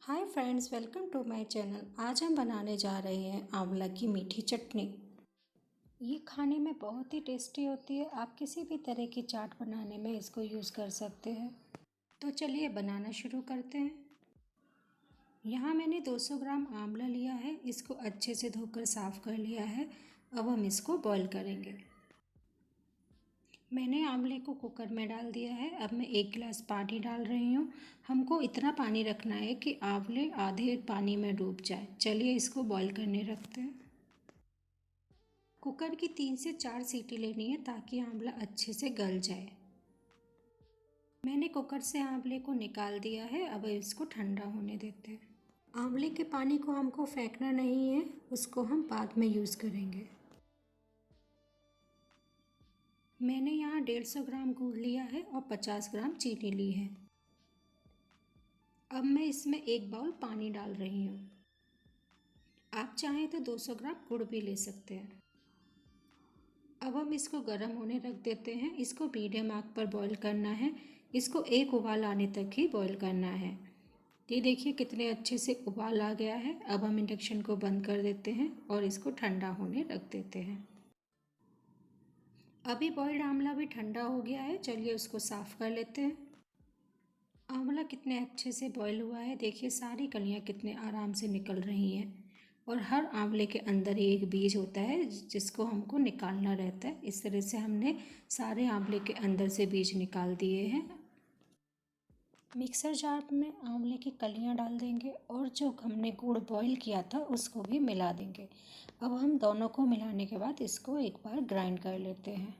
Hi friends, welcome to my channel. आज हम बनाने जा रहे हैं आंवला की मीठी चटनी। ये खाने में बहुत ही टेस्टी होती है। आप किसी भी तरह की चाट बनाने में इसको यूज़ कर सकते हैं। तो चलिए बनाना शुरू करते हैं। यहाँ मैंने 200 ग्राम आंवला लिया है। इसको अच्छे से धोकर साफ़ कर लिया है। अब हम इसको बॉईल करेंगे। मैंने आंवले को कुकर में डाल दिया है। अब मैं 1 गिलास पानी डाल रही हूँ। हमको इतना पानी रखना है कि आंवले आधे पानी में डूब जाए। चलिए इसको बॉईल करने रखते हैं। कुकर की 3 से 4 सीटी लेनी है ताकि आंवला अच्छे से गल जाए। मैंने कुकर से आंवले को निकाल दिया है। अब इसको ठंडा होने देते हैं। आंवले के पानी को हमको फेंकना नहीं है, उसको हम बाद में यूज़ करेंगे। मैंने यहाँ 150 ग्राम गुड़ लिया है और 50 ग्राम चीनी ली है। अब मैं इसमें 1 बाउल पानी डाल रही हूँ। आप चाहें तो 200 ग्राम गुड़ भी ले सकते हैं। अब हम इसको गर्म होने रख देते हैं। इसको मीडियम आंच पर बॉईल करना है। इसको एक उबाल आने तक ही बॉईल करना है। ये देखिए कितने अच्छे से उबाल आ गया है। अब हम इंडक्शन को बंद कर देते हैं और इसको ठंडा होने रख देते हैं। अभी बॉइल्ड आंवला भी ठंडा हो गया है। चलिए उसको साफ़ कर लेते हैं। आंवला कितने अच्छे से बॉईल हुआ है। देखिए सारी कलियां कितने आराम से निकल रही हैं। और हर आंवले के अंदर ही एक बीज होता है जिसको हमको निकालना रहता है। इस तरह से हमने सारे आंवले के अंदर से बीज निकाल दिए हैं। मिक्सर जार में आंवले की कलियां डाल देंगे और जो हमने गुड़ बॉईल किया था उसको भी मिला देंगे। अब हम दोनों को मिलाने के बाद इसको एक बार ग्राइंड कर लेते हैं।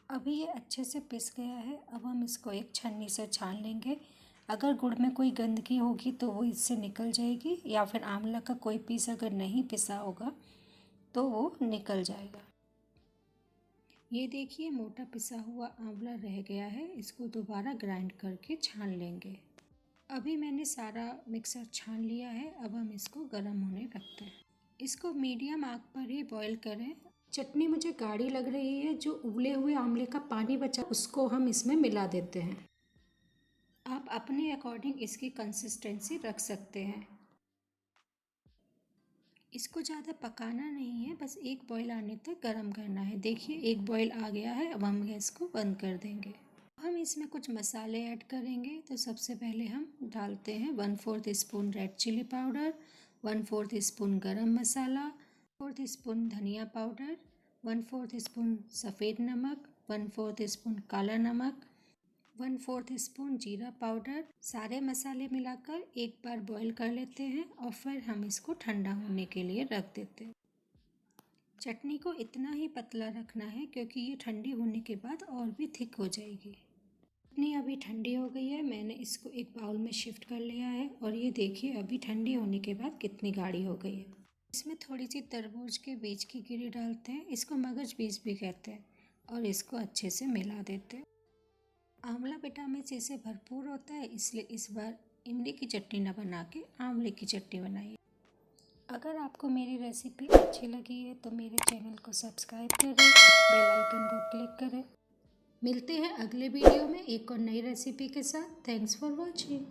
अभी ये अच्छे से पिस गया है। अब हम इसको एक छन्नी से छान लेंगे। अगर गुड़ में कोई गंदगी होगी तो वो इससे निकल जाएगी, या फिर आंवला का कोई पीस अगर नहीं पिसा होगा तो वो निकल जाएगा। ये देखिए मोटा पिसा हुआ आंवला रह गया है। इसको दोबारा ग्राइंड करके छान लेंगे। अभी मैंने सारा मिक्सर छान लिया है। अब हम इसको गर्म होने रखते हैं। इसको मीडियम आंच पर ही बॉईल करें। चटनी मुझे गाढ़ी लग रही है। जो उबले हुए आंवले का पानी बचा उसको हम इसमें मिला देते हैं। आप अपने अकॉर्डिंग इसकी कंसिस्टेंसी रख सकते हैं। इसको ज़्यादा पकाना नहीं है, बस एक बॉईल आने तक गर्म करना है। देखिए एक बॉईल आ गया है। अब हम गैस को बंद कर देंगे। हम इसमें कुछ मसाले ऐड करेंगे। तो सबसे पहले हम डालते हैं 1/4 spoon red chilli powder, 1/4 spoon garam masala, 1/4 spoon धनिया पाउडर, 1/4 स्पून सफ़ेद नमक, 1/4 स्पून काला नमक, 1/4 स्पून जीरा पाउडर। सारे मसाले मिलाकर एक बार बॉईल कर लेते हैं और फिर हम इसको ठंडा होने के लिए रख देते हैं। चटनी को इतना ही पतला रखना है क्योंकि ये ठंडी होने के बाद और भी थिक हो जाएगी। चटनी अभी ठंडी हो गई है। मैंने इसको एक बाउल में शिफ्ट कर लिया है और ये देखिए अभी ठंडी होने के बाद कितनी गाढ़ी हो गई है। इसमें थोड़ी सी तरबूज के बीज की गिरी डालते हैं। इसको मगज बीज भी कहते हैं। और इसको अच्छे से मिला देते हैं। आंवला विटामिन सी से भरपूर होता है, इसलिए इस बार इमली की चटनी न बना के आंवले की चटनी बनाइए। अगर आपको मेरी रेसिपी अच्छी लगी है तो मेरे चैनल को सब्सक्राइब करें, बेल आइकन को क्लिक करें। मिलते हैं अगले वीडियो में एक और नई रेसिपी के साथ। Thanks for watching.